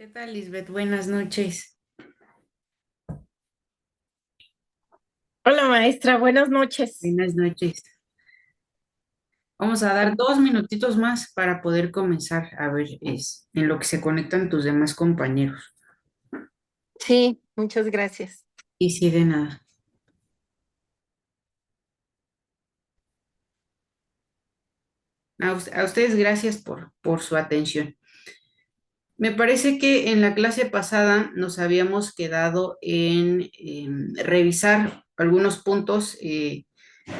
¿Qué tal, Lisbeth? Buenas noches. Hola maestra, buenas noches. Buenas noches. Vamos a dar 2 minutitos más para poder comenzar a ver en lo que se conectan tus demás compañeros. Sí, muchas gracias. Y sí, de nada. A ustedes gracias por su atención. Me parece que en la clase pasada nos habíamos quedado en revisar algunos puntos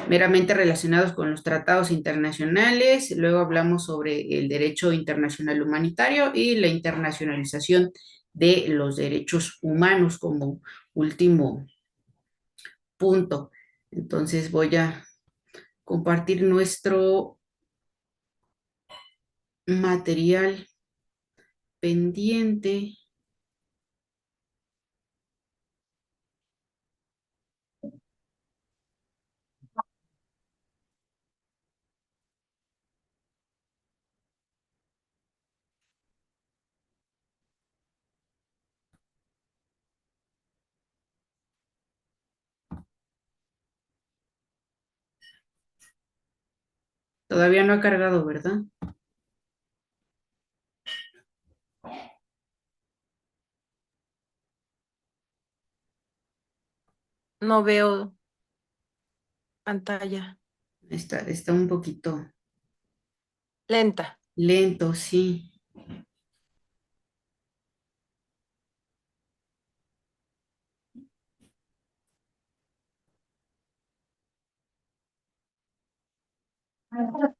meramente relacionados con los tratados internacionales. Luego hablamos sobre el derecho internacional humanitario y la internacionalización de los derechos humanos como último punto. Entonces voy a compartir nuestro material pendiente. Todavía no ha cargado, ¿verdad? No veo pantalla. Está un poquito Lenta. lento, sí.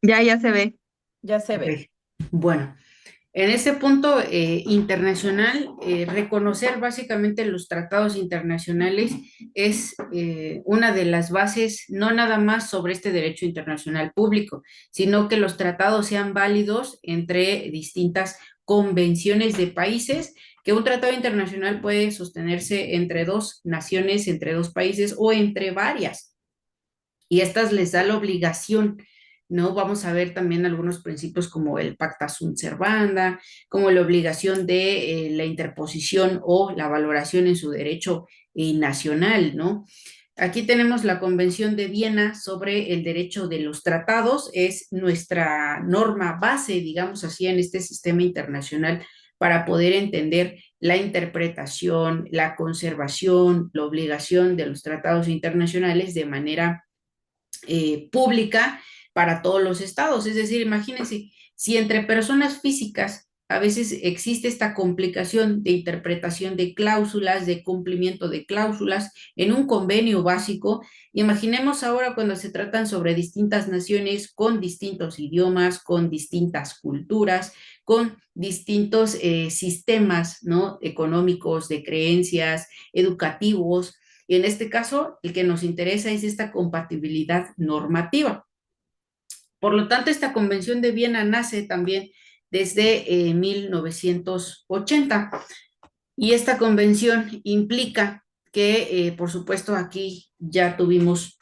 Ya se ve. Ya se Ok. ve. Bueno. En ese punto internacional, reconocer básicamente los tratados internacionales es una de las bases, no nada más sobre este derecho internacional público, sino que los tratados sean válidos entre distintas convenciones de países, que un tratado internacional puede sostenerse entre dos naciones, entre dos países o entre varias y estas les da la obligación, ¿no? Vamos a ver también algunos principios como el pacta sunt servanda, como la obligación de la interposición o la valoración en su derecho nacional, ¿no? Aquí tenemos la Convención de Viena sobre el derecho de los tratados, es nuestra norma base, digamos así, en este sistema internacional para poder entender la interpretación, la conservación, la obligación de los tratados internacionales de manera pública para todos los estados. Es decir, imagínense, si entre personas físicas a veces existe esta complicación de interpretación de cláusulas, de cumplimiento de cláusulas en un convenio básico. Imaginemos ahora cuando se tratan sobre distintas naciones con distintos idiomas, con distintas culturas, con distintos sistemas, ¿no? Económicos, de creencias, educativos, y en este caso, el que nos interesa es esta compatibilidad normativa. Por lo tanto, esta Convención de Viena nace también desde 1980 y esta convención implica que, por supuesto, aquí ya tuvimos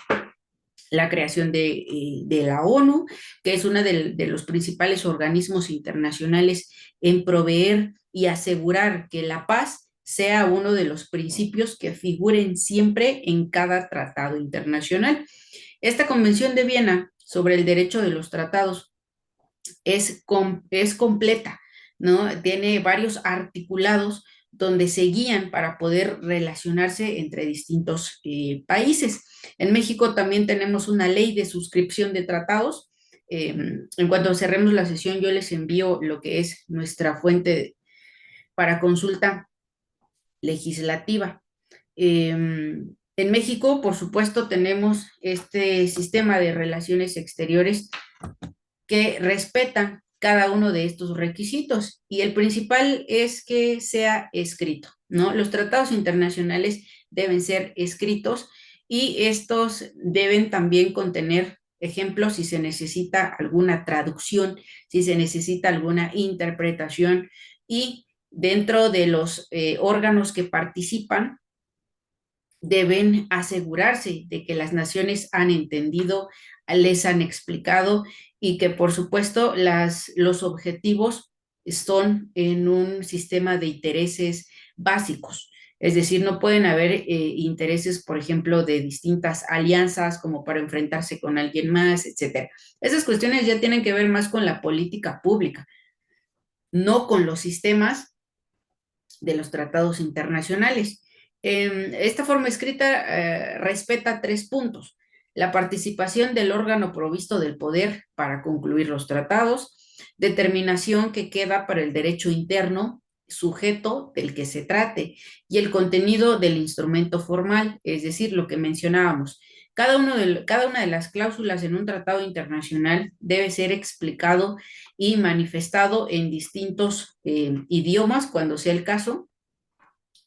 la creación de la ONU, que es uno de los principales organismos internacionales en proveer y asegurar que la paz sea uno de los principios que figuren siempre en cada tratado internacional. Esta Convención de Viena sobre el derecho de los tratados es completa, ¿no? Tiene varios articulados donde se guían para poder relacionarse entre distintos países. En México también tenemos una ley de suscripción de tratados. En cuanto cerremos la sesión, yo les envío lo que es nuestra fuente para consulta legislativa. En México, por supuesto, tenemos este sistema de relaciones exteriores que respetan cada uno de estos requisitos y el principal es que sea escrito, ¿no? Los tratados internacionales deben ser escritos y estos deben también contener ejemplos si se necesita alguna traducción, si se necesita alguna interpretación y dentro de los órganos que participan deben asegurarse de que las naciones han entendido, les han explicado y que por supuesto los objetivos son en un sistema de intereses básicos. Es decir, no pueden haber intereses, por ejemplo, de distintas alianzas como para enfrentarse con alguien más, etcétera. Esas cuestiones ya tienen que ver más con la política pública, no con los sistemas de los tratados internacionales. Esta forma escrita respeta tres puntos: la participación del órgano provisto del poder para concluir los tratados, determinación que queda para el derecho interno, sujeto del que se trate, y el contenido del instrumento formal, es decir, lo que mencionábamos. Cada una de las cláusulas en un tratado internacional debe ser explicado y manifestado en distintos idiomas cuando sea el caso,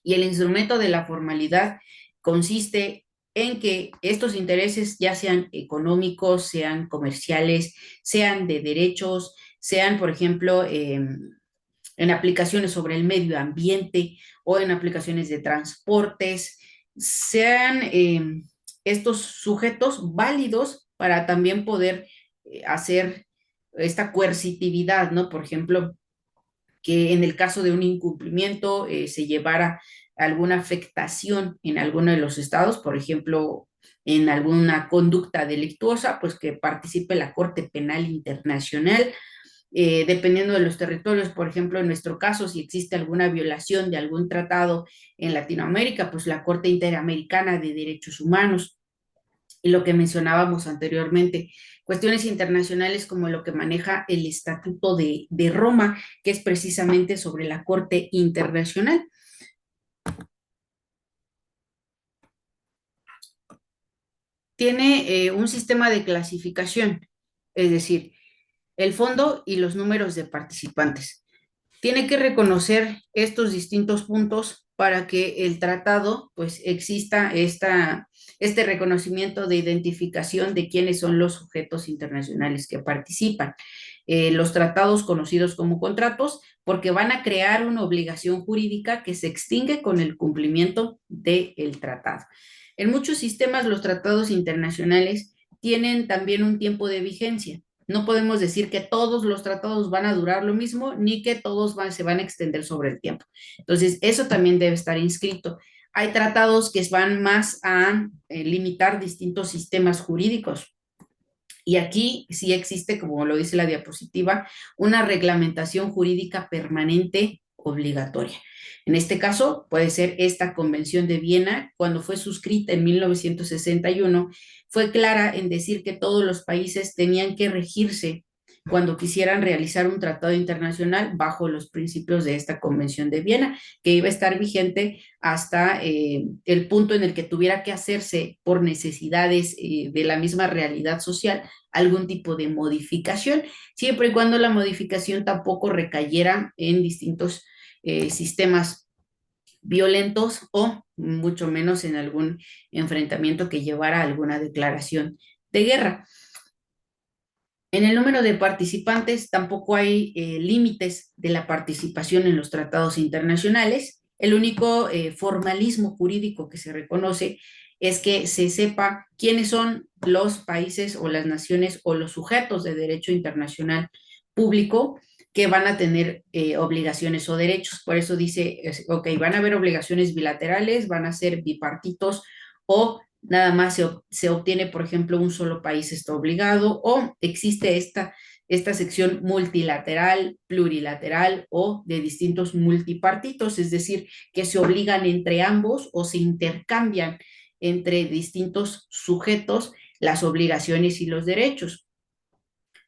y el instrumento de la formalidad consiste en que estos intereses, ya sean económicos, sean comerciales, sean de derechos, sean, por ejemplo, en aplicaciones sobre el medio ambiente o en aplicaciones de transportes, sean estos sujetos válidos para también poder hacer esta coercitividad, ¿no? Por ejemplo, que en el caso de un incumplimiento se llevara alguna afectación en alguno de los estados, por ejemplo, en alguna conducta delictuosa, pues que participe la Corte Penal Internacional, dependiendo de los territorios. Por ejemplo, en nuestro caso, si existe alguna violación de algún tratado en Latinoamérica, pues la Corte Interamericana de Derechos Humanos. Y lo que mencionábamos anteriormente, cuestiones internacionales como lo que maneja el Estatuto de Roma, que es precisamente sobre la Corte Internacional. Tiene un sistema de clasificación, es decir, el fondo y los números de participantes. Tiene que reconocer estos distintos puntos para que el tratado, pues exista este reconocimiento de identificación de quiénes son los sujetos internacionales que participan. Los tratados conocidos como contratos, porque van a crear una obligación jurídica que se extingue con el cumplimiento del tratado. En muchos sistemas, los tratados internacionales tienen también un tiempo de vigencia. No podemos decir que todos los tratados van a durar lo mismo, ni que todos se van a extender sobre el tiempo. Entonces, eso también debe estar inscrito. Hay tratados que van más a limitar distintos sistemas jurídicos. Y aquí sí existe, como lo dice la diapositiva, una reglamentación jurídica permanente obligatoria. En este caso, puede ser esta Convención de Viena, cuando fue suscrita en 1961, fue clara en decir que todos los países tenían que regirse cuando quisieran realizar un tratado internacional bajo los principios de esta Convención de Viena, que iba a estar vigente hasta el punto en el que tuviera que hacerse por necesidades de la misma realidad social algún tipo de modificación, siempre y cuando la modificación tampoco recayera en distintos sistemas violentos o mucho menos en algún enfrentamiento que llevara a alguna declaración de guerra. En el número de participantes tampoco hay límites de la participación en los tratados internacionales. El único formalismo jurídico que se reconoce es que se sepa quiénes son los países o las naciones o los sujetos de derecho internacional público que van a tener obligaciones o derechos. Por eso dice, ok, van a haber obligaciones bilaterales, van a ser bipartitos o nada más se obtiene, por ejemplo, un solo país está obligado, o existe esta sección multilateral, plurilateral o de distintos multipartitos, es decir, que se obligan entre ambos o se intercambian entre distintos sujetos las obligaciones y los derechos.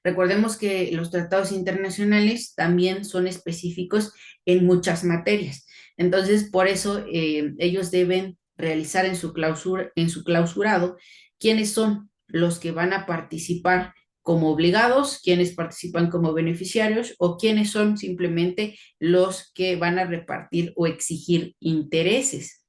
Recordemos que los tratados internacionales también son específicos en muchas materias. Entonces, por eso ellos deben realizar en su clausurado quiénes son los que van a participar como obligados, quiénes participan como beneficiarios o quiénes son simplemente los que van a repartir o exigir intereses.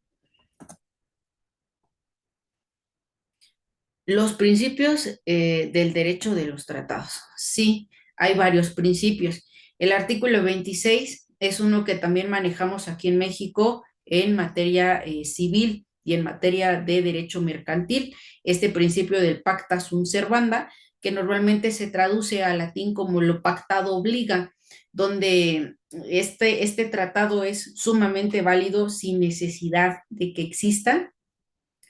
Los principios del derecho de los tratados. Sí, hay varios principios. El artículo 26 es uno que también manejamos aquí en México en materia civil y en materia de derecho mercantil. Este principio del pacta sunt servanda, que normalmente se traduce al latín como lo pactado obliga. donde este tratado es sumamente válido sin necesidad de que existan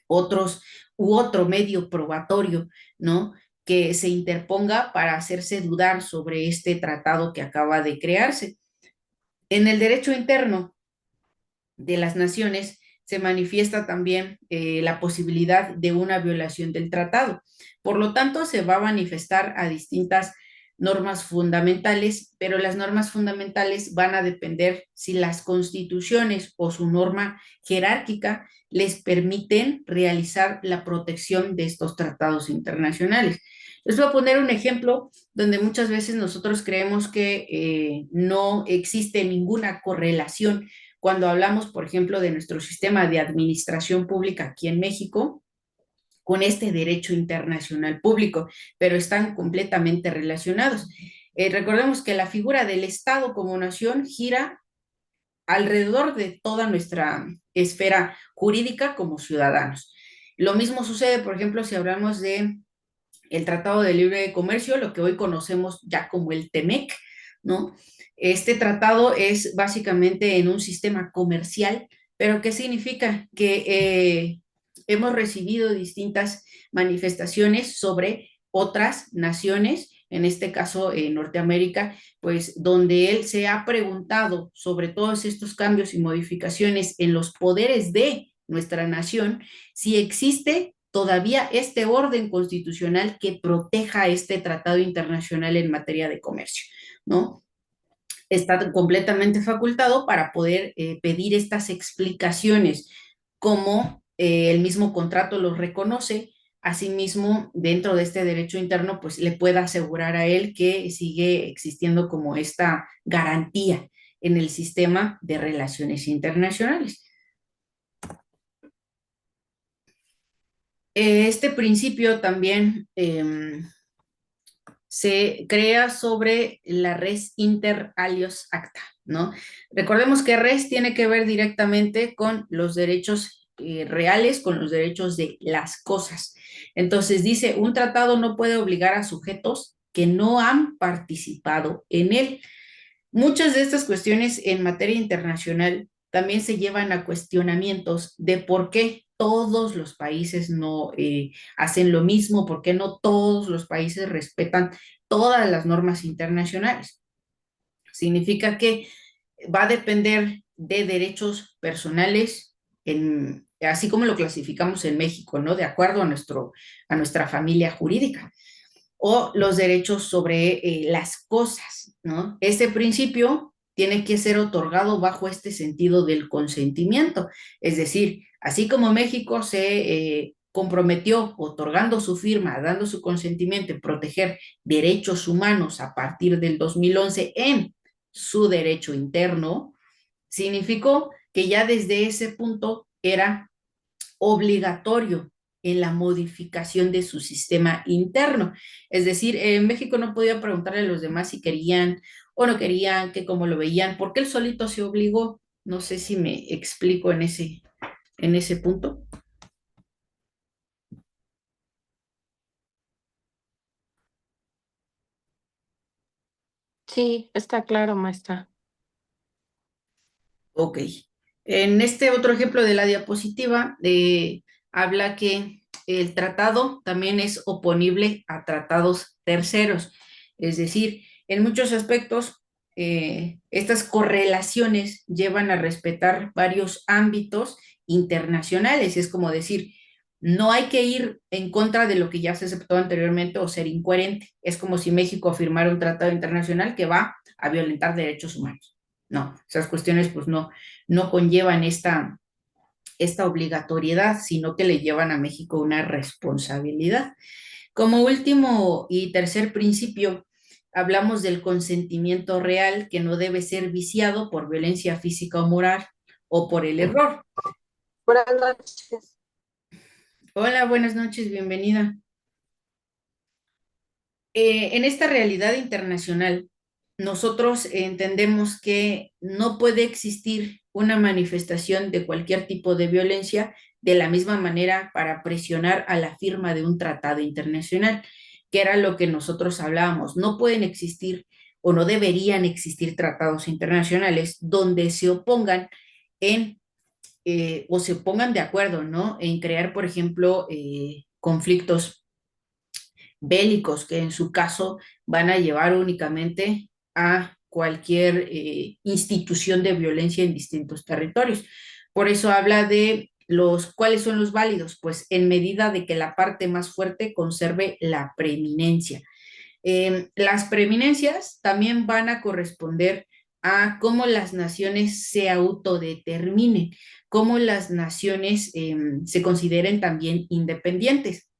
otros u otro medio probatorio, ¿no? Que se interponga para hacerse dudar sobre este tratado que acaba de crearse. En el derecho interno de las naciones se manifiesta también la posibilidad de una violación del tratado. Por lo tanto, se va a manifestar a distintas normas fundamentales, pero las normas fundamentales van a depender si las constituciones o su norma jerárquica les permiten realizar la protección de estos tratados internacionales. Les voy a poner un ejemplo donde muchas veces nosotros creemos que no existe ninguna correlación cuando hablamos, por ejemplo, de nuestro sistema de administración pública aquí en México, con este derecho internacional público, pero están completamente relacionados. Recordemos que la figura del Estado como nación gira alrededor de toda nuestra esfera jurídica como ciudadanos. Lo mismo sucede, por ejemplo, si hablamos de el Tratado de Libre Comercio, lo que hoy conocemos ya como el TEMEC, ¿no? Este tratado es básicamente en un sistema comercial, pero ¿qué significa? Que hemos recibido distintas manifestaciones sobre otras naciones, en este caso Norteamérica, pues donde él se ha preguntado sobre todos estos cambios y modificaciones en los poderes de nuestra nación, si existe todavía este orden constitucional que proteja este tratado internacional en materia de comercio, ¿no? Está completamente facultado para poder pedir estas explicaciones, como el mismo contrato los reconoce. Asimismo, dentro de este derecho interno, pues le pueda asegurar a él que sigue existiendo como esta garantía en el sistema de relaciones internacionales. Este principio también se crea sobre la res inter alios acta, ¿no? Recordemos que res tiene que ver directamente con los derechos reales, con los derechos de las cosas. Entonces dice, un tratado no puede obligar a sujetos que no han participado en él. Muchas de estas cuestiones en materia internacional también se llevan a cuestionamientos de por qué todos los países no hacen lo mismo, por qué no todos los países respetan todas las normas internacionales. Significa que va a depender de derechos personales, así como lo clasificamos en México, ¿no? De acuerdo a nuestra familia jurídica o los derechos sobre las cosas, ¿no? Este principio tiene que ser otorgado bajo este sentido del consentimiento, es decir, así como México se comprometió otorgando su firma, dando su consentimiento en proteger derechos humanos a partir del 2011 en su derecho interno, significó que ya desde ese punto era obligatorio en la modificación de su sistema interno. Es decir, en México no podía preguntarle a los demás si querían o no querían, que cómo lo veían, porque él solito se obligó. No sé si me explico en ese punto. Sí, está claro, maestra. Ok. En este otro ejemplo de la diapositiva, habla que el tratado también es oponible a tratados terceros. Es decir, en muchos aspectos, estas correlaciones llevan a respetar varios ámbitos internacionales. Es como decir, no hay que ir en contra de lo que ya se aceptó anteriormente o ser incoherente. Es como si México firmara un tratado internacional que va a violentar derechos humanos. No, esas cuestiones pues no conllevan esta obligatoriedad, sino que le llevan a México una responsabilidad. Como último y tercer principio, hablamos del consentimiento real que no debe ser viciado por violencia física o moral o por el error. Buenas noches. Hola, buenas noches, bienvenida. En esta realidad internacional, nosotros entendemos que no puede existir una manifestación de cualquier tipo de violencia de la misma manera para presionar a la firma de un tratado internacional, que era lo que nosotros hablábamos. No pueden existir o no deberían existir tratados internacionales donde se opongan en o se pongan de acuerdo, ¿no? En crear, por ejemplo, conflictos bélicos que en su caso van a llevar únicamente a cualquier institución de violencia en distintos territorios. Por eso habla de cuáles son los válidos, pues en medida de que la parte más fuerte conserve la preeminencia. Las preeminencias también van a corresponder a cómo las naciones se autodeterminen, cómo las naciones se consideren también independientes.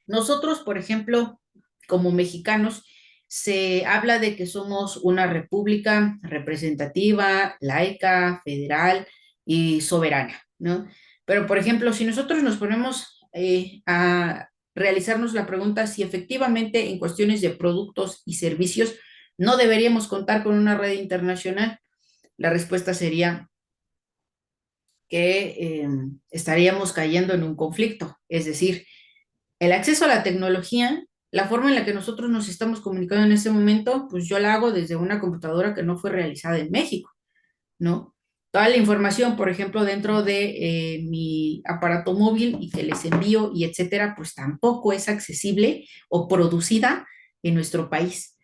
Nosotros, por ejemplo, como mexicanos, se habla de que somos una república representativa, laica, federal y soberana, ¿no? Pero, por ejemplo, si nosotros nos ponemos a realizarnos la pregunta si efectivamente en cuestiones de productos y servicios no deberíamos contar con una red internacional, la respuesta sería que estaríamos cayendo en un conflicto, es decir, el acceso a la tecnología, la forma en la que nosotros nos estamos comunicando en ese momento, pues yo la hago desde una computadora que no fue realizada en México, ¿no? Toda la información, por ejemplo, dentro de mi aparato móvil y que les envío y etcétera, pues tampoco es accesible o producida en nuestro país.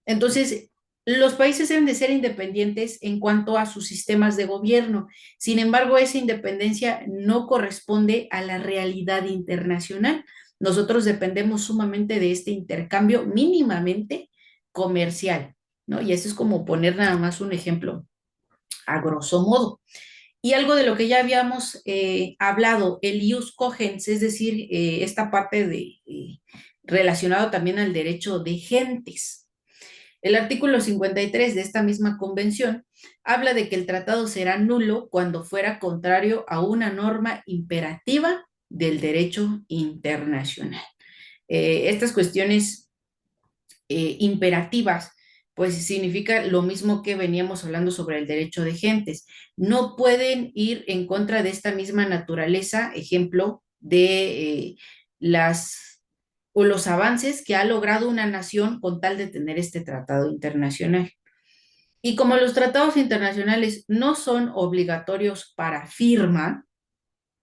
Entonces, los países deben de ser independientes en cuanto a sus sistemas de gobierno. Sin embargo, esa independencia no corresponde a la realidad internacional. Nosotros dependemos sumamente de este intercambio mínimamente comercial, ¿no? Y eso es como poner nada más un ejemplo a grosso modo. Y algo de lo que ya habíamos hablado, el ius cogens, es decir, esta parte de relacionado también al derecho de gentes. El artículo 53 de esta misma convención habla de que el tratado será nulo cuando fuera contrario a una norma imperativa del derecho internacional. Estas cuestiones imperativas, pues significa lo mismo que veníamos hablando sobre el derecho de gentes. No pueden ir en contra de esta misma naturaleza, ejemplo, de las o los avances que ha logrado una nación con tal de tener este tratado internacional. Y como los tratados internacionales no son obligatorios para firma,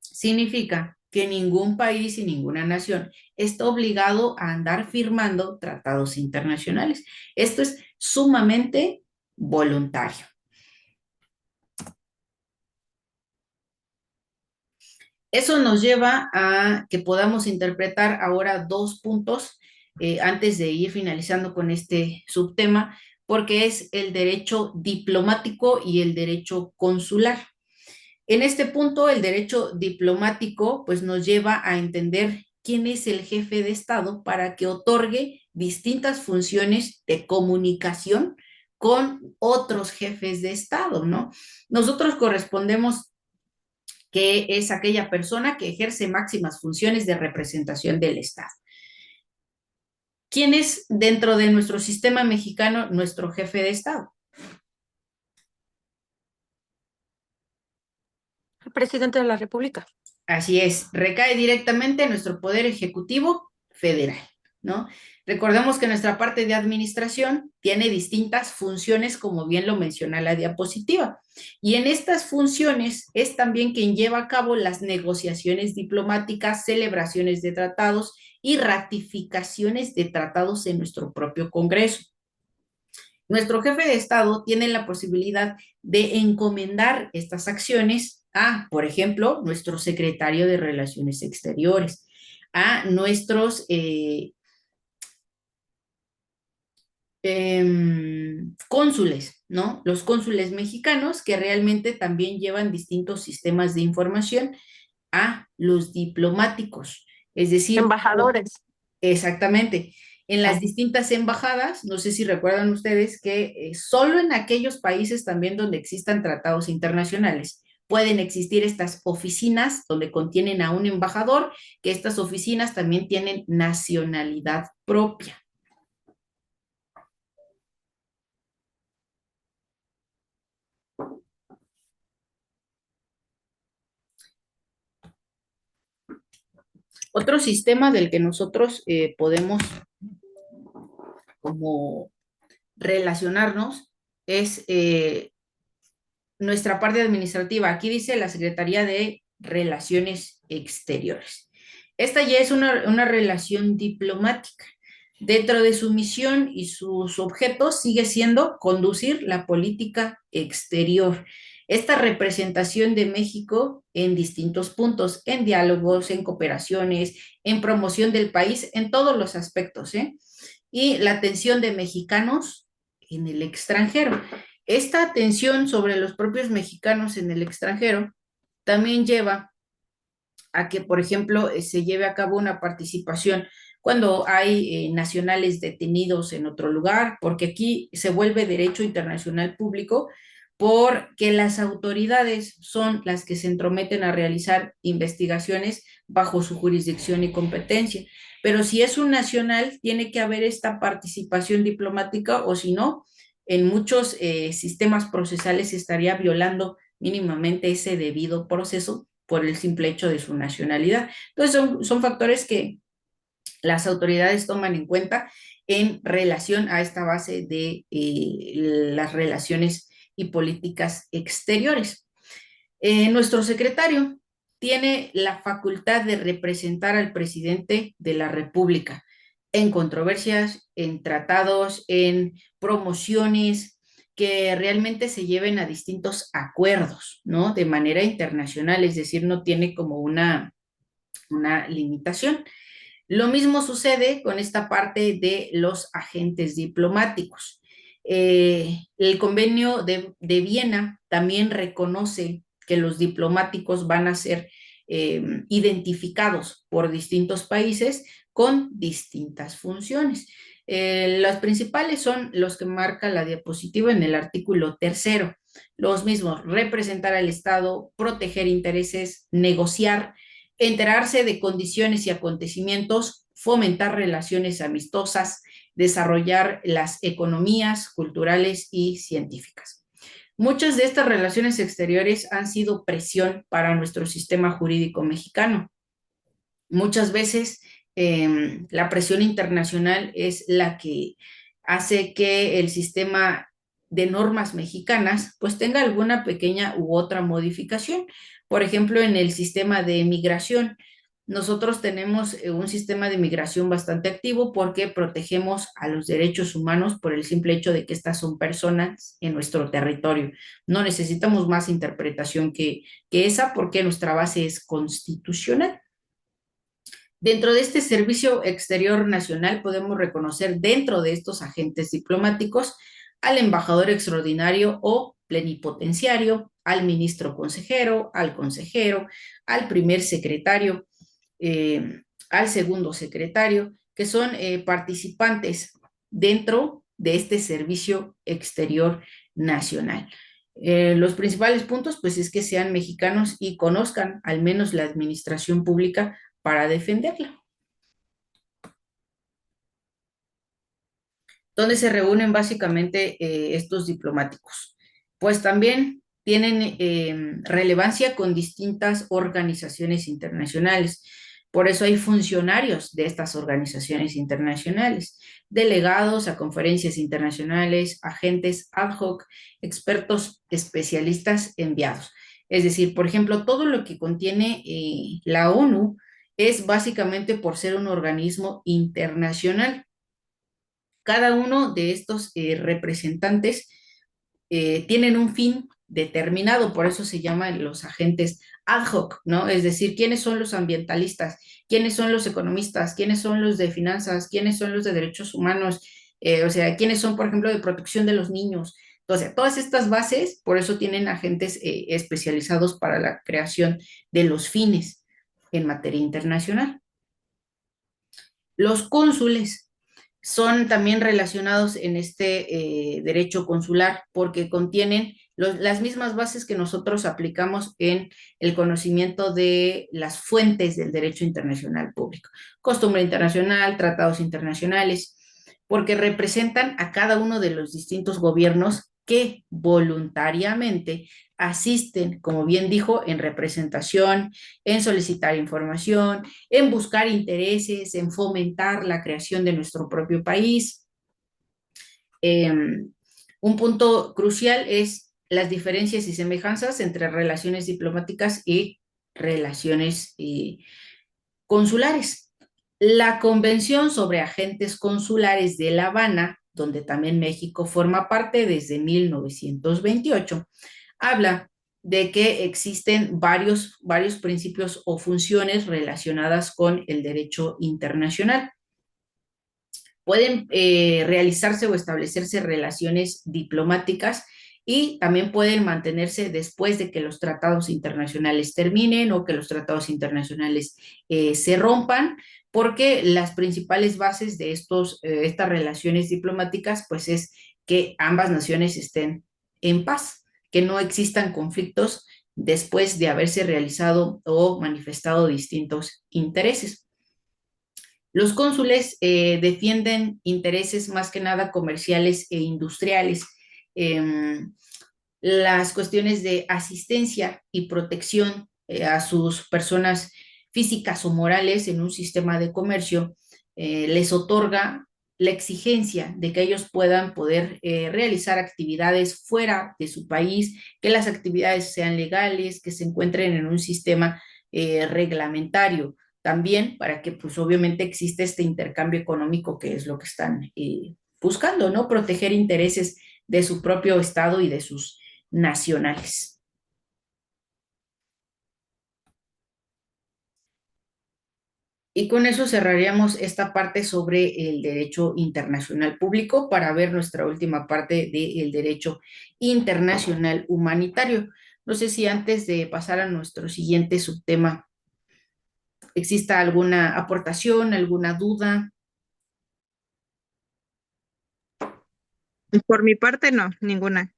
significa que ningún país y ninguna nación está obligado a andar firmando tratados internacionales. Esto es sumamente voluntario. Eso nos lleva a que podamos interpretar ahora dos puntos antes de ir finalizando con este subtema, porque es el derecho diplomático y el derecho consular. En este punto, el derecho diplomático pues nos lleva a entender quién es el jefe de Estado para que otorgue distintas funciones de comunicación con otros jefes de Estado, ¿no? Nosotros correspondemos que es aquella persona que ejerce máximas funciones de representación del Estado. ¿Quién es dentro de nuestro sistema mexicano nuestro jefe de Estado? El presidente de la República. Así es, recae directamente en nuestro poder ejecutivo federal, ¿no? Recordemos que nuestra parte de administración tiene distintas funciones, como bien lo menciona la diapositiva, y en estas funciones es también quien lleva a cabo las negociaciones diplomáticas, celebraciones de tratados y ratificaciones de tratados en nuestro propio Congreso. Nuestro jefe de Estado tiene la posibilidad de encomendar estas acciones a, por ejemplo, nuestro secretario de Relaciones Exteriores, a nuestros cónsules, ¿no? Los cónsules mexicanos que realmente también llevan distintos sistemas de información a los diplomáticos. Es decir, Embajadores. exactamente. En las Ah, distintas embajadas, no sé si recuerdan ustedes que solo en aquellos países también donde existan tratados internacionales pueden existir estas oficinas donde contienen a un embajador, que estas oficinas también tienen nacionalidad propia. Otro sistema del que nosotros podemos como relacionarnos es nuestra parte administrativa. Aquí dice la Secretaría de Relaciones Exteriores. Esta ya es una relación diplomática. Dentro de su misión y sus objetos sigue siendo conducir la política exterior. Esta representación de México en distintos puntos, en diálogos, en cooperaciones, en promoción del país, en todos los aspectos, ¿eh? Y la atención de mexicanos en el extranjero. Esta atención sobre los propios mexicanos en el extranjero también lleva a que, por ejemplo, se lleve a cabo una participación cuando hay nacionales detenidos en otro lugar, porque aquí se vuelve derecho internacional público, porque las autoridades son las que se entrometen a realizar investigaciones bajo su jurisdicción y competencia. Pero si es un nacional, tiene que haber esta participación diplomática, o si no, en muchos sistemas procesales se estaría violando mínimamente ese debido proceso por el simple hecho de su nacionalidad. Entonces son factores que las autoridades toman en cuenta en relación a esta base de las relaciones y políticas exteriores. Nuestro secretario tiene la facultad de representar al presidente de la República en controversias, en tratados, en promociones que realmente se lleven a distintos acuerdos, ¿no? De manera internacional, es decir, no tiene como una limitación. Lo mismo sucede con esta parte de los agentes diplomáticos. El convenio Viena también reconoce que los diplomáticos van a ser identificados por distintos países con distintas funciones. Las principales son los que marca la diapositiva en el artículo tercero. Los mismos, representar al Estado, proteger intereses, negociar, enterarse de condiciones y acontecimientos, fomentar relaciones amistosas, desarrollar las economías culturales y científicas. Muchas de estas relaciones exteriores han sido presión para nuestro sistema jurídico mexicano. Muchas veces la presión internacional es la que hace que el sistema de normas mexicanas pues tenga alguna pequeña u otra modificación. Por ejemplo, en el sistema de migración, nosotros tenemos un sistema de migración bastante activo porque protegemos a los derechos humanos por el simple hecho de que estas son personas en nuestro territorio. No necesitamos más interpretación que esa porque nuestra base es constitucional. Dentro de este Servicio Exterior Nacional podemos reconocer dentro de estos agentes diplomáticos al embajador extraordinario o plenipotenciario, al ministro consejero, al primer secretario, al segundo secretario, que son participantes dentro de este Servicio Exterior Nacional. Los principales puntos, pues, es que sean mexicanos y conozcan al menos la administración pública para defenderla. ¿Dónde se reúnen básicamente estos diplomáticos? Pues también tienen relevancia con distintas organizaciones internacionales. Por eso hay funcionarios de estas organizaciones internacionales, delegados a conferencias internacionales, agentes ad hoc, expertos especialistas enviados. Es decir, por ejemplo, todo lo que contiene la ONU es básicamente por ser un organismo internacional. Cada uno de estos representantes tienen un fin determinado, por eso se llaman los agentes ad hoc, ¿no? Es decir, ¿quiénes son los ambientalistas? ¿Quiénes son los economistas? ¿Quiénes son los de finanzas? ¿Quiénes son los de derechos humanos? O sea, ¿quiénes son, por ejemplo, de protección de los niños? Entonces, todas estas bases, por eso tienen agentes especializados para la creación de los fines en materia internacional. Los cónsules son también relacionados en este derecho consular porque contienen las mismas bases que nosotros aplicamos en el conocimiento de las fuentes del derecho internacional público, costumbre internacional, tratados internacionales, porque representan a cada uno de los distintos gobiernos que voluntariamente asisten, como bien dijo, en representación, en solicitar información, en buscar intereses, en fomentar la creación de nuestro propio país, Un punto crucial es las diferencias y semejanzas entre relaciones diplomáticas y relaciones consulares. La Convención sobre Agentes Consulares de La Habana, donde también México forma parte desde 1928, habla de que existen varios principios o funciones relacionadas con el derecho internacional. Pueden realizarse o establecerse relaciones diplomáticas y también pueden mantenerse después de que los tratados internacionales terminen o que los tratados internacionales se rompan, porque las principales bases de estas relaciones diplomáticas pues es que ambas naciones estén en paz, que no existan conflictos después de haberse realizado o manifestado distintos intereses. Los cónsules defienden intereses más que nada comerciales e industriales. Las cuestiones de asistencia y protección a sus personas físicas o morales en un sistema de comercio les otorga la exigencia de que ellos puedan poder realizar actividades fuera de su país, que las actividades sean legales, que se encuentren en un sistema reglamentario también para que pues obviamente existe este intercambio económico que es lo que están buscando, ¿no? Proteger intereses de su propio estado y de sus nacionales. Y con eso cerraríamos esta parte sobre el derecho internacional público para ver nuestra última parte del derecho internacional humanitario. No sé si antes de pasar a nuestro siguiente subtema exista alguna aportación, alguna duda. Por mi parte, no, ninguna.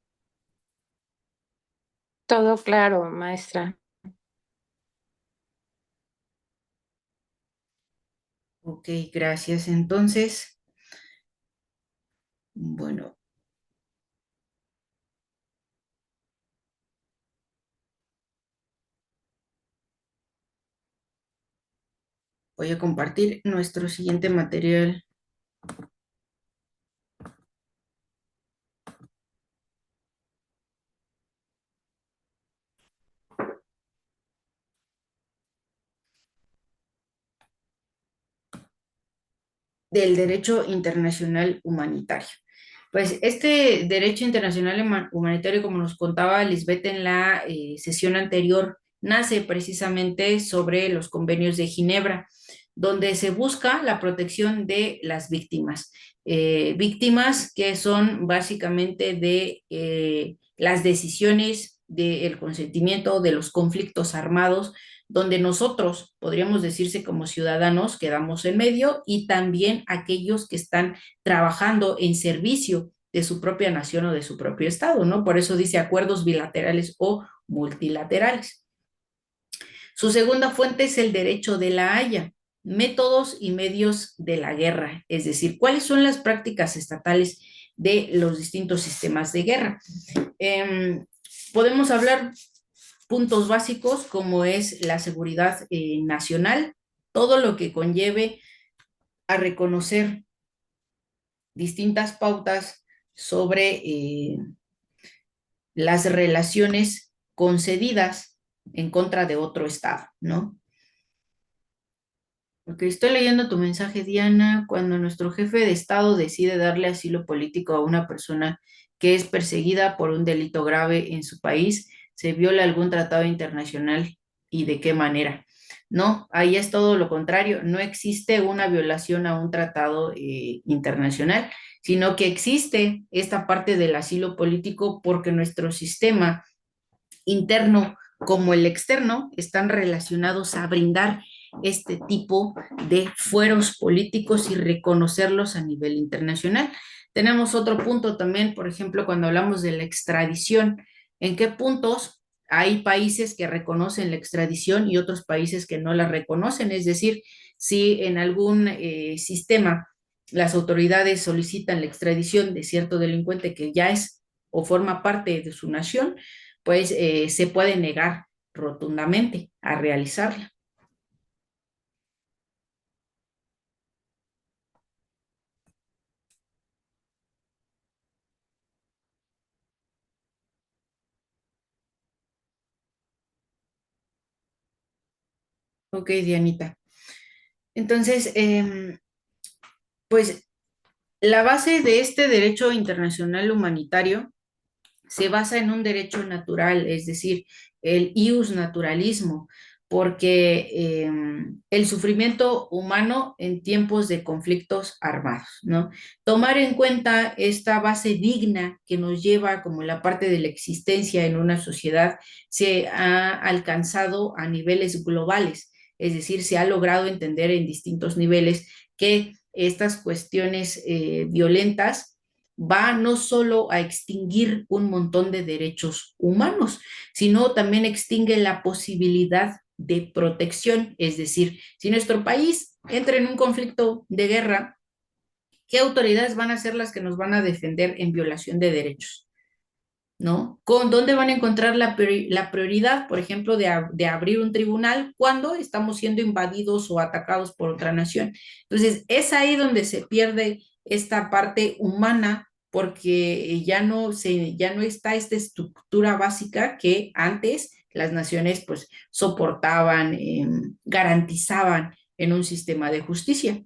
Todo claro, maestra. Ok, gracias. Entonces, bueno, voy a compartir nuestro siguiente material del derecho internacional humanitario. Pues este derecho internacional humanitario, como nos contaba Lisbeth en la sesión anterior, nace precisamente sobre los convenios de Ginebra, donde se busca la protección de las víctimas. Víctimas que son básicamente de las decisiones del consentimiento de los conflictos armados donde nosotros, podríamos decirse como ciudadanos, quedamos en medio y también aquellos que están trabajando en servicio de su propia nación o de su propio estado, ¿no? Por eso dice acuerdos bilaterales o multilaterales. Su segunda fuente es el derecho de la Haya, métodos y medios de la guerra, es decir, cuáles son las prácticas estatales de los distintos sistemas de guerra. Podemos hablar puntos básicos como es la seguridad nacional, todo lo que conlleve a reconocer distintas pautas sobre las relaciones concedidas en contra de otro Estado, ¿no? Porque estoy leyendo tu mensaje, Diana, cuando nuestro jefe de Estado decide darle asilo político a una persona que es perseguida por un delito grave en su país, ¿se viola algún tratado internacional y de qué manera? No, ahí es todo lo contrario, no existe una violación a un tratado internacional, sino que existe esta parte del asilo político porque nuestro sistema interno como el externo están relacionados a brindar este tipo de fueros políticos y reconocerlos a nivel internacional. Tenemos otro punto también, por ejemplo, cuando hablamos de la extradición, ¿en qué puntos hay países que reconocen la extradición y otros países que no la reconocen? Es decir, si en algún sistema las autoridades solicitan la extradición de cierto delincuente que ya es o forma parte de su nación, pues se puede negar rotundamente a realizarla. Ok, Dianita. Entonces, pues la base de este derecho internacional humanitario se basa en un derecho natural, es decir, el ius naturalismo, porque el sufrimiento humano en tiempos de conflictos armados, ¿no? Tomar en cuenta esta base digna que nos lleva como la parte de la existencia en una sociedad se ha alcanzado a niveles globales, es decir, se ha logrado entender en distintos niveles que estas cuestiones violentas va no solo a extinguir un montón de derechos humanos, sino también extingue la posibilidad de protección. Es decir, si nuestro país entra en un conflicto de guerra, ¿qué autoridades van a ser las que nos van a defender en violación de derechos? ¿No? ¿Con dónde van a encontrar la prioridad, por ejemplo, de abrir un tribunal cuando estamos siendo invadidos o atacados por otra nación? Entonces, es ahí donde se pierde esta parte humana porque ya no está esta estructura básica que antes las naciones pues soportaban, garantizaban en un sistema de justicia.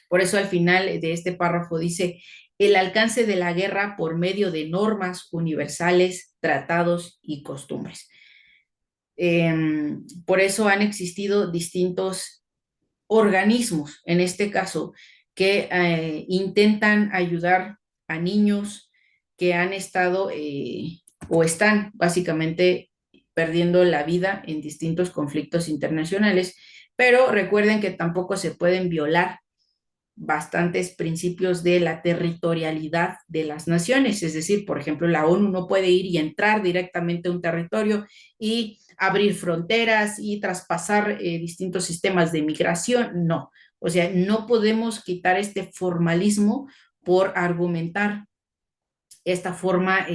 Por eso al final de este párrafo dice, el alcance de la guerra por medio de normas universales, tratados y costumbres. Por eso han existido distintos organismos, en este caso, que intentan ayudar a niños que han estado o están básicamente perdiendo la vida en distintos conflictos internacionales, pero recuerden que tampoco se pueden violar bastantes principios de la territorialidad de las naciones, es decir, por ejemplo, la ONU no puede ir y entrar directamente a un territorio y abrir fronteras y traspasar distintos sistemas de migración, no, o sea, no podemos quitar este formalismo por argumentar esta forma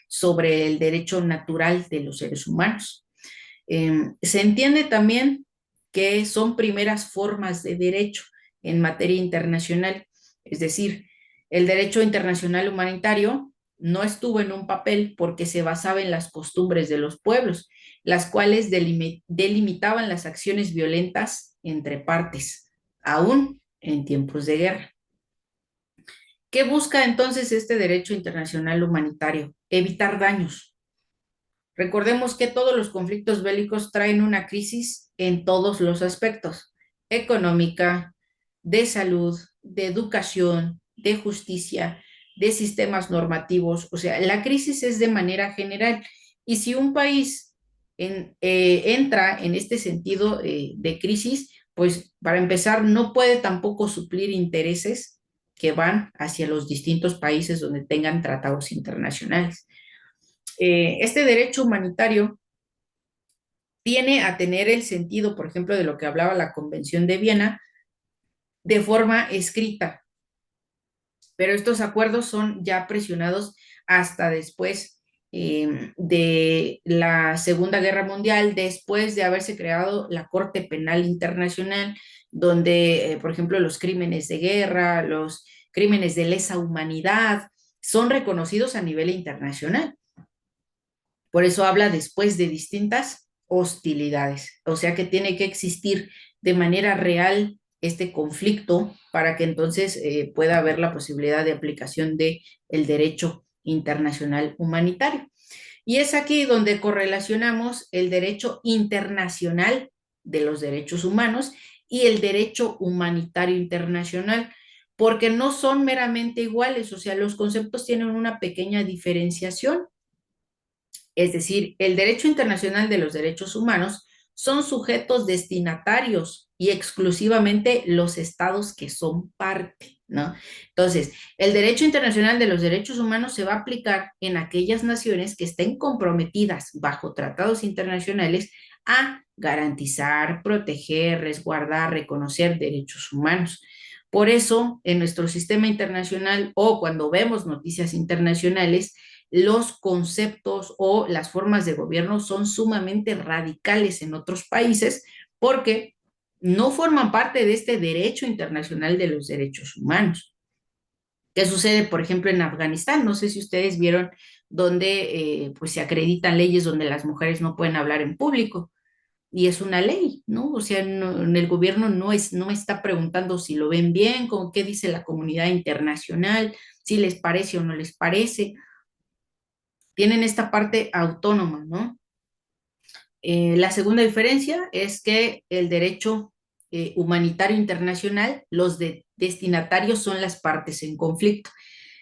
sobre el derecho natural de los seres humanos. Se entiende también que son primeras formas de derecho en materia internacional, es decir, el derecho internacional humanitario no estuvo en un papel porque se basaba en las costumbres de los pueblos, las cuales delimitaban las acciones violentas entre partes, aún en tiempos de guerra. ¿Qué busca entonces este derecho internacional humanitario? Evitar daños. Recordemos que todos los conflictos bélicos traen una crisis en todos los aspectos, económica, de salud, de educación, de justicia, de sistemas normativos. O sea, la crisis es de manera general. Y si un país entra en este sentido de crisis, pues para empezar, no puede tampoco suplir intereses que van hacia los distintos países donde tengan tratados internacionales. Este derecho humanitario tiene a tener el sentido, por ejemplo, de lo que hablaba la Convención de Viena, de forma escrita, pero estos acuerdos son ya presionados hasta después de la Segunda Guerra Mundial, después de haberse creado la Corte Penal Internacional, donde, por ejemplo, los crímenes de guerra, los crímenes de lesa humanidad, son reconocidos a nivel internacional. Por eso habla después de distintas hostilidades. O sea que tiene que existir de manera real este conflicto para que entonces pueda haber la posibilidad de aplicación del derecho internacional humanitario. Y es aquí donde correlacionamos el derecho internacional de los derechos humanos y el derecho humanitario internacional, porque no son meramente iguales, o sea, los conceptos tienen una pequeña diferenciación. Es decir, el derecho internacional de los derechos humanos son sujetos destinatarios y exclusivamente los estados que son parte, ¿no? Entonces, el derecho internacional de los derechos humanos se va a aplicar en aquellas naciones que estén comprometidas bajo tratados internacionales a garantizar, proteger, resguardar, reconocer derechos humanos. Por eso, en nuestro sistema internacional o cuando vemos noticias internacionales, los conceptos o las formas de gobierno son sumamente radicales en otros países porque no forman parte de este derecho internacional de los derechos humanos. ¿Qué sucede, por ejemplo, en Afganistán? No sé si ustedes vieron donde pues se acreditan leyes donde las mujeres no pueden hablar en público, y es una ley, ¿no? O sea, en el gobierno no está preguntando si lo ven bien, con qué dice la comunidad internacional, si les parece o no les parece. Tienen esta parte autónoma, ¿no? La segunda diferencia es que el derecho humanitario internacional, los destinatarios son las partes en conflicto.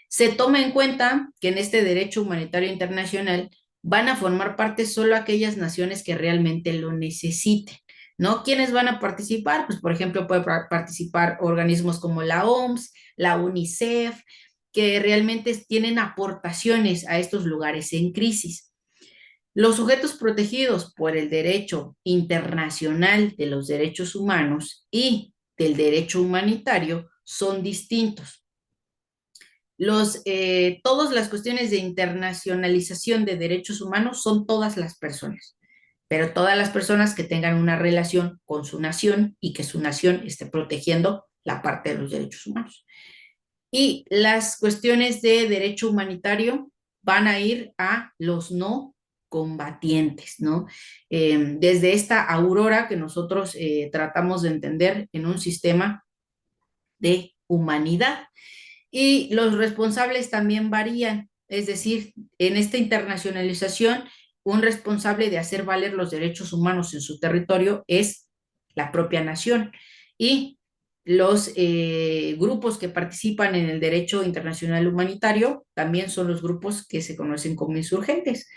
Se toma en cuenta que en este derecho humanitario internacional van a formar parte solo aquellas naciones que realmente lo necesiten, ¿no? ¿Quiénes van a participar? Pues, por ejemplo, pueden participar organismos como la OMS, la UNICEF, que realmente tienen aportaciones a estos lugares en crisis. Los sujetos protegidos por el derecho internacional de los derechos humanos y del derecho humanitario son distintos. Todas las cuestiones de internacionalización de derechos humanos son todas las personas, pero todas las personas que tengan una relación con su nación y que su nación esté protegiendo la parte de los derechos humanos. Y las cuestiones de derecho humanitario van a ir a los no combatientes, ¿no? Desde esta aurora que nosotros tratamos de entender en un sistema de humanidad. Y los responsables también varían, es decir, en esta internacionalización, un responsable de hacer valer los derechos humanos en su territorio es la propia nación. Y los grupos que participan en el derecho internacional humanitario también son los grupos que se conocen como insurgentes,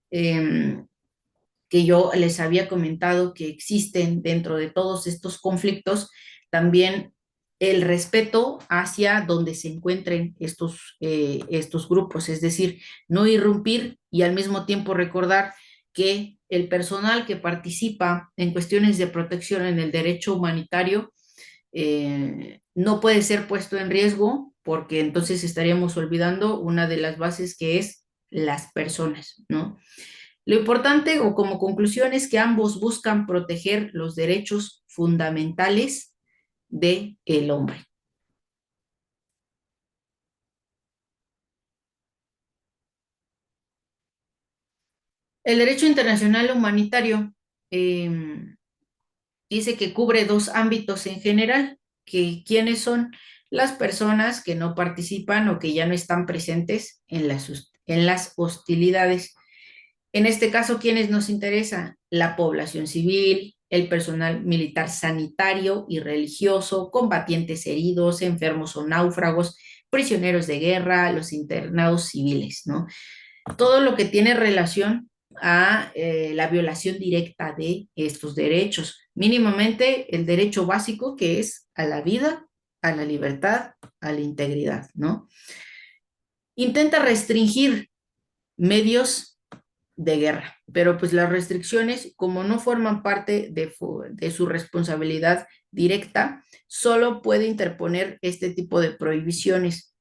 que yo les había comentado que existen dentro de todos estos conflictos también el respeto hacia donde se encuentren estos grupos, es decir, no irrumpir y al mismo tiempo recordar que el personal que participa en cuestiones de protección en el derecho humanitario no puede ser puesto en riesgo porque entonces estaríamos olvidando una de las bases que es las personas, ¿no? Lo importante o como conclusión es que ambos buscan proteger los derechos fundamentales del hombre. El derecho internacional humanitario eh, dice que cubre dos ámbitos en general, que quiénes son las personas que no participan o que ya no están presentes en las hostilidades. En este caso, ¿quiénes nos interesa? La población civil, el personal militar sanitario y religioso, combatientes heridos, enfermos o náufragos, prisioneros de guerra, los internados civiles, ¿no? Todo lo que tiene relación a la violación directa de estos derechos, mínimamente el derecho básico que es a la vida, a la libertad, a la integridad, ¿no? Intenta restringir medios de guerra, pero pues las restricciones, como no forman parte de su responsabilidad directa, solo puede interponer este tipo de prohibiciones.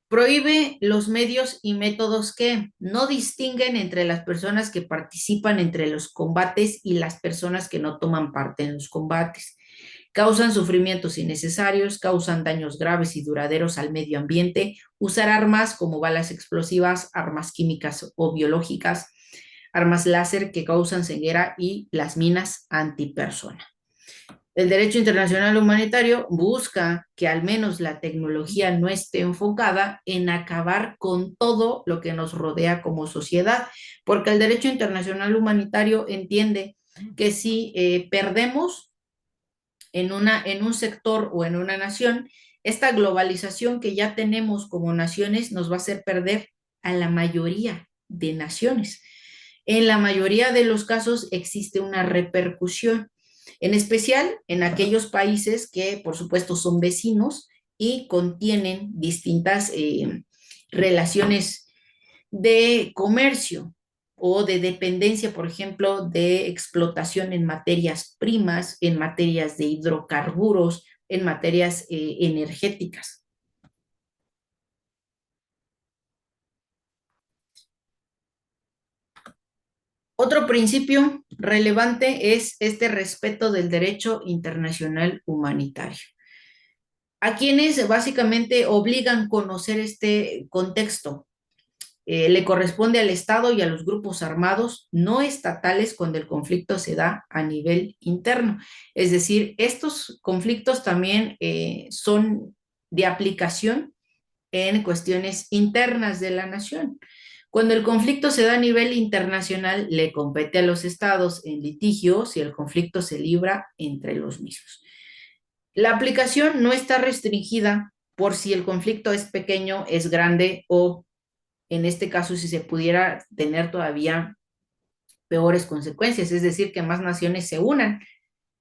Prohíbe los medios y métodos que no distinguen entre las personas que participan entre los combates y las personas que no toman parte en los combates. Causan sufrimientos innecesarios, causan daños graves y duraderos al medio ambiente, usar armas como balas explosivas, armas químicas o biológicas, armas láser que causan ceguera y las minas antipersona. El derecho internacional humanitario busca que al menos la tecnología no esté enfocada en acabar con todo lo que nos rodea como sociedad, porque el derecho internacional humanitario entiende que si perdemos en un sector o en una nación, esta globalización que ya tenemos como naciones nos va a hacer perder a la mayoría de naciones. En la mayoría de los casos existe una repercusión, en especial en aquellos países que, por supuesto, son vecinos y contienen distintas relaciones de comercio o de dependencia, por ejemplo, de explotación en materias primas, en materias de hidrocarburos, en materias energéticas. Otro principio relevante es este respeto del derecho internacional humanitario. A quienes básicamente obligan a conocer este contexto, Le corresponde al Estado y a los grupos armados no estatales cuando el conflicto se da a nivel interno. Es decir, estos conflictos también son de aplicación en cuestiones internas de la nación. Cuando el conflicto se da a nivel internacional, le compete a los estados en litigio si el conflicto se libra entre los mismos. La aplicación no está restringida por si el conflicto es pequeño, es grande o, en este caso, si se pudiera tener todavía peores consecuencias, es decir, que más naciones se unan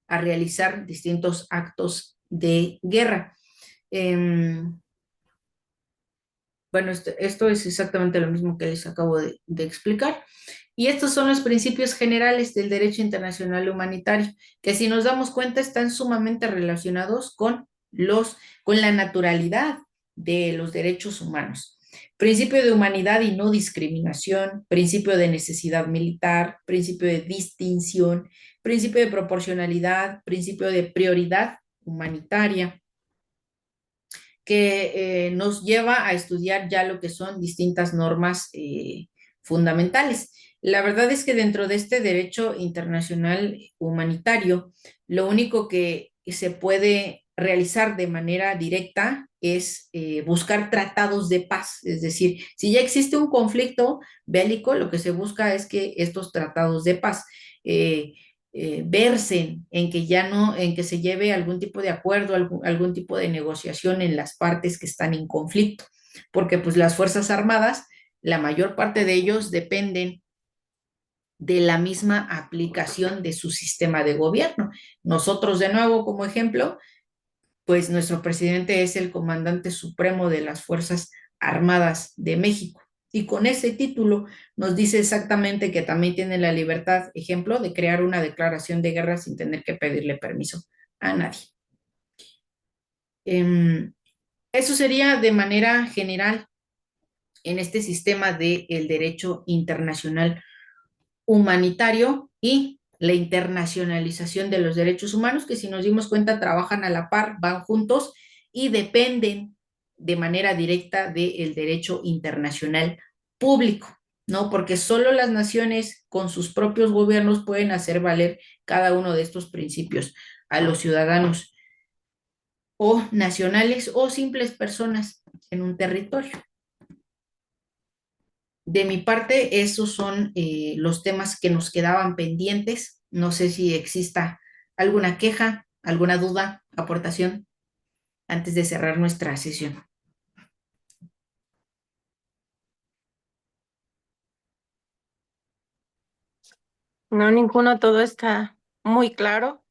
a realizar distintos actos de guerra. Bueno, esto es exactamente lo mismo que les acabo de explicar. Y estos son los principios generales del derecho internacional humanitario, que si nos damos cuenta están sumamente relacionados con la naturalidad de los derechos humanos. Principio de humanidad y no discriminación, principio de necesidad militar, principio de distinción, principio de proporcionalidad, principio de prioridad humanitaria, que nos lleva a estudiar ya lo que son distintas normas fundamentales. La verdad es que dentro de este derecho internacional humanitario, lo único que se puede realizar de manera directa es buscar tratados de paz. Es decir, si ya existe un conflicto bélico, lo que se busca es que estos tratados de paz versen en que ya no, en que se lleve algún tipo de acuerdo, algún tipo de negociación en las partes que están en conflicto, porque pues las Fuerzas Armadas, la mayor parte de ellos dependen de la misma aplicación de su sistema de gobierno. Nosotros, de nuevo, como ejemplo, pues nuestro presidente es el comandante supremo de las Fuerzas Armadas de México. Y con ese título nos dice exactamente que también tiene la libertad, ejemplo, de crear una declaración de guerra sin tener que pedirle permiso a nadie. Eso sería de manera general en este sistema del derecho internacional humanitario y la internacionalización de los derechos humanos, que si nos dimos cuenta trabajan a la par, van juntos y dependen de manera directa del derecho internacional público, ¿no? Porque solo las naciones con sus propios gobiernos pueden hacer valer cada uno de estos principios a los ciudadanos o nacionales o simples personas en un territorio. De mi parte, esos son los temas que nos quedaban pendientes. No sé si exista alguna queja, alguna duda, aportación antes de cerrar nuestra sesión. No, ninguno, todo está muy claro,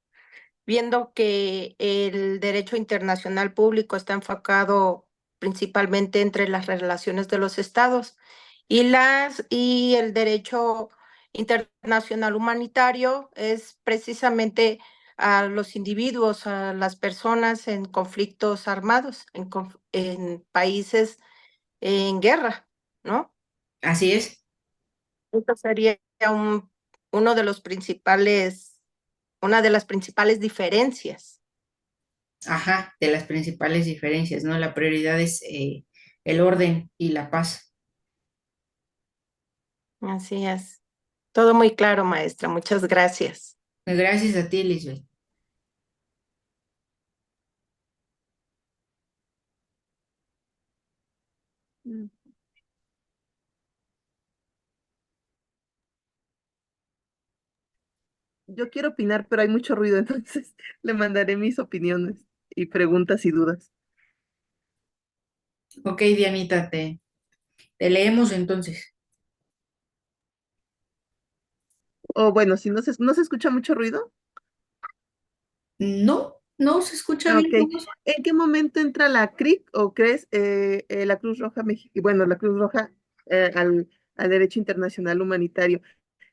viendo que el derecho internacional público está enfocado principalmente entre las relaciones de los estados y el derecho internacional humanitario es precisamente a los individuos, a las personas en conflictos armados, en países en guerra, ¿no? Así es. Esto sería un, uno de los principales, una de las principales diferencias. Ajá, de las principales diferencias, ¿no? La prioridad es el orden y la paz. Así es. Todo muy claro, maestra. Muchas gracias. Gracias a ti, Lisbeth. Mm. Yo quiero opinar, pero hay mucho ruido, entonces le mandaré mis opiniones y preguntas y dudas. Ok, Dianita, te leemos entonces. O bueno, si no se escucha mucho ruido. No, no se escucha bien. Ok. ¿En qué momento entra la CRIC o crees la Cruz Roja Mexicana? Bueno, la Cruz Roja eh, al, al derecho internacional humanitario.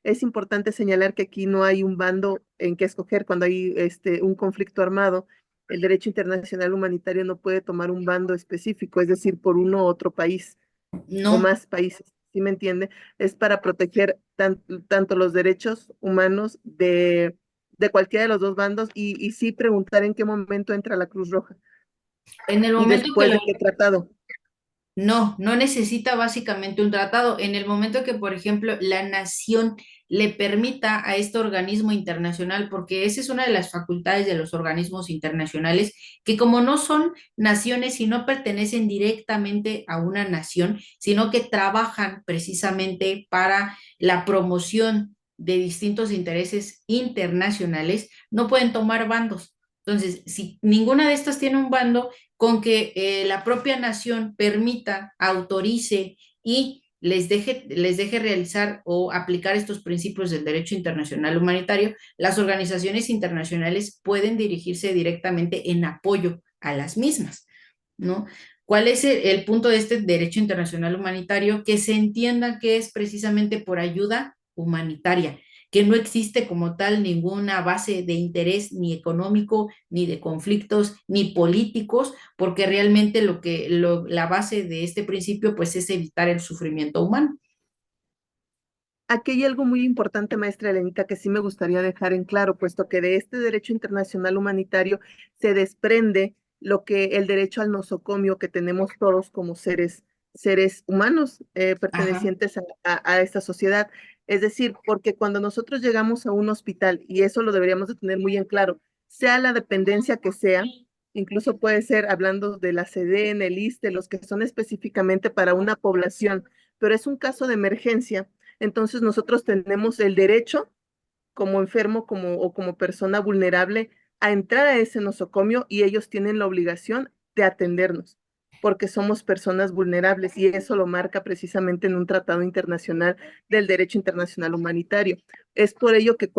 Es importante señalar que aquí no hay un bando en que escoger cuando hay un conflicto armado. El derecho internacional humanitario no puede tomar un bando específico, es decir, por uno u otro país o No, más países. ¿Sí me entiende? Es para proteger tanto los derechos humanos de cualquiera de los dos bandos y sí preguntar en qué momento entra la Cruz Roja en el y momento que después de qué tratado. No necesita básicamente un tratado. En el momento que, por ejemplo, la nación le permita a este organismo internacional, porque esa es una de las facultades de los organismos internacionales, que como no son naciones y no pertenecen directamente a una nación, sino que trabajan precisamente para la promoción de distintos intereses internacionales, no pueden tomar bandos. Entonces, si ninguna de estas tiene un bando, con que la propia nación permita, autorice y les deje realizar o aplicar estos principios del derecho internacional humanitario, las organizaciones internacionales pueden dirigirse directamente en apoyo a las mismas, ¿no? ¿Cuál es el punto de este derecho internacional humanitario? Que se entienda que es precisamente por ayuda humanitaria, que no existe como tal ninguna base de interés ni económico, ni de conflictos, ni políticos, porque realmente la base de este principio pues es evitar el sufrimiento humano. Aquí hay algo muy importante, maestra Elenita, que sí me gustaría dejar en claro, puesto que de este derecho internacional humanitario se desprende lo que el derecho al nosocomio que tenemos todos como seres humanos Ajá. pertenecientes a esta sociedad. Es decir, porque cuando nosotros llegamos a un hospital, y eso lo deberíamos de tener muy en claro, sea la dependencia que sea, incluso puede ser hablando de la SEDEN, el ISSSTE, los que son específicamente para una población, pero es un caso de emergencia. Entonces nosotros tenemos el derecho como enfermo o como persona vulnerable a entrar a ese nosocomio y ellos tienen la obligación de atendernos porque somos personas vulnerables y eso lo marca precisamente en un tratado internacional del derecho internacional humanitario. Es por ello que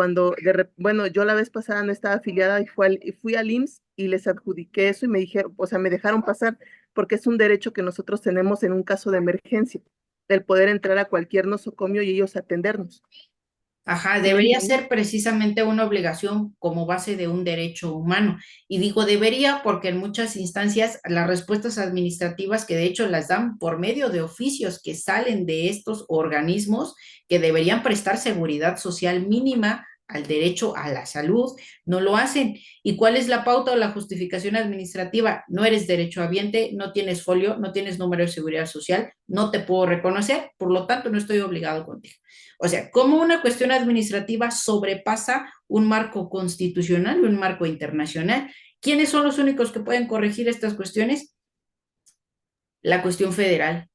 bueno, yo la vez pasada no estaba afiliada y fui al IMSS y les adjudiqué eso y me dijeron, o sea, me dejaron pasar porque es un derecho que nosotros tenemos en un caso de emergencia, del poder entrar a cualquier nosocomio y ellos atendernos. Ajá, ¿Sí me debería entiendes? ser precisamente una obligación como base de un derecho humano. Y digo debería porque en muchas instancias las respuestas administrativas, que de hecho las dan por medio de oficios que salen de estos organismos que deberían prestar seguridad social mínima al derecho a la salud, no lo hacen. ¿Y cuál es la pauta o la justificación administrativa? No eres derechohabiente, no tienes folio, no tienes número de seguridad social, no te puedo reconocer, por lo tanto no estoy obligado contigo. O sea, cómo una cuestión administrativa sobrepasa un marco constitucional y un marco internacional. ¿Quiénes son los únicos que pueden corregir estas cuestiones? La cuestión federal.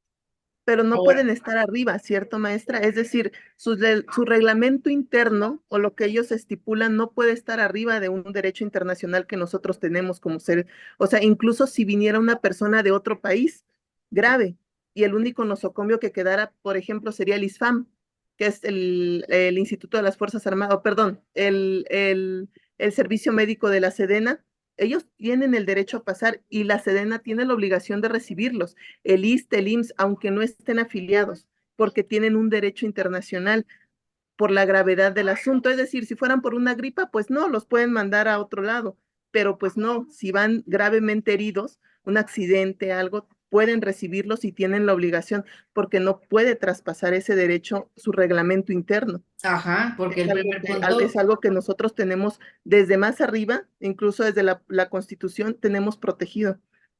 Pero no Ahora, pueden estar arriba, ¿cierto, maestra? Es decir, su reglamento interno o lo que ellos estipulan no puede estar arriba de un derecho internacional que nosotros tenemos como seres. O sea, incluso si viniera una persona de otro país grave y el único nosocomio que quedara, por ejemplo, sería el ISFAM, que es el Instituto de las Fuerzas Armadas, perdón, el Servicio Médico de la Sedena. Ellos tienen el derecho a pasar y la Sedena tiene la obligación de recibirlos, el ISSSTE, el IMSS, aunque no estén afiliados, porque tienen un derecho internacional por la gravedad del asunto. Es decir, si fueran por una gripa, pues no, los pueden mandar a otro lado, pero pues no, si van gravemente heridos, un accidente, algo, pueden recibirlos y tienen la obligación, porque no puede traspasar ese derecho su reglamento interno. ajá, porque el primer Es punto algo que nosotros tenemos desde más arriba, incluso desde la Constitución, tenemos protegido.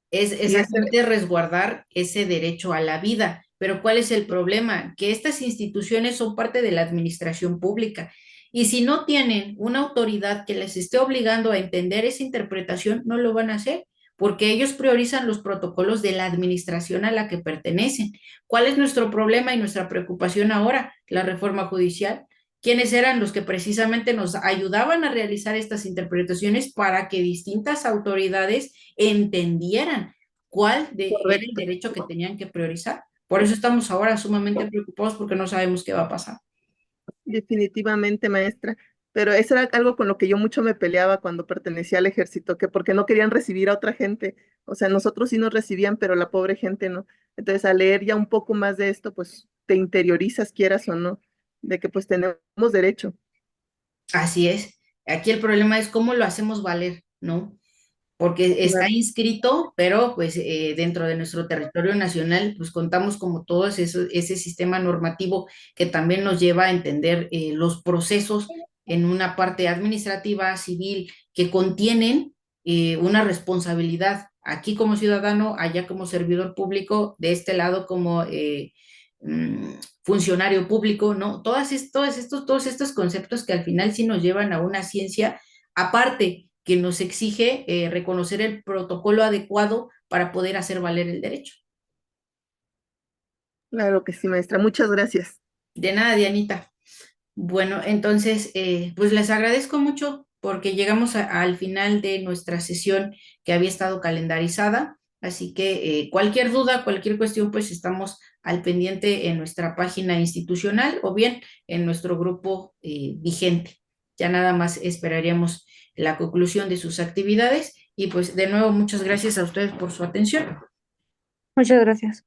es Y ese, exactamente resguardar ese derecho a la vida. Pero ¿cuál es el problema? Que estas instituciones son parte de la administración pública. Y si no tienen una autoridad que les esté obligando a entender esa interpretación, no lo van a hacer, porque ellos priorizan los protocolos de la administración a la que pertenecen. ¿Cuál es nuestro problema y nuestra preocupación ahora? La reforma judicial. ¿Quiénes eran los que precisamente nos ayudaban a realizar estas interpretaciones para que distintas autoridades entendieran era el correcto. derecho que tenían que priorizar? Por eso estamos ahora sumamente preocupados porque no sabemos qué va a pasar. Definitivamente, maestra. Pero eso era algo con lo que yo mucho me peleaba cuando pertenecía al ejército, que porque no querían recibir a otra gente. O sea, nosotros sí nos recibían, pero la pobre gente no. Entonces, al leer ya un poco más de esto, pues te interiorizas, quieras o no, de que pues tenemos derecho. Así es. Aquí el problema es cómo lo hacemos valer, ¿no? Porque está Claro. inscrito, pero pues dentro de nuestro territorio nacional, pues contamos como todo ese sistema normativo que también nos lleva a entender los procesos en una parte administrativa, civil, que contienen una responsabilidad aquí como ciudadano, allá como servidor público, de este lado como funcionario público, ¿no? Todos estos conceptos que al final sí nos llevan a una ciencia aparte que nos exige reconocer el protocolo adecuado para poder hacer valer el derecho. Claro que sí, maestra. Muchas gracias. De nada, Dianita. Bueno, entonces, pues les agradezco mucho porque llegamos al final de nuestra sesión que había estado calendarizada. Así que cualquier duda, cualquier cuestión, pues estamos al pendiente en nuestra página institucional o bien en nuestro grupo vigente. Ya nada más esperaríamos la conclusión de sus actividades y pues de nuevo muchas gracias a ustedes por su atención. Muchas gracias.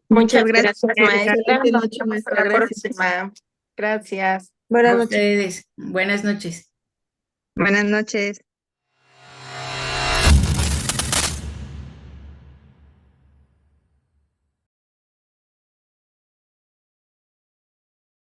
Muchas Muchas gracias. gracias, maestra. Excelente Nos noche, vemos maestra. la Gracias. próxima. Gracias. Buenas A noches. ustedes, buenas noches. Buenas noches.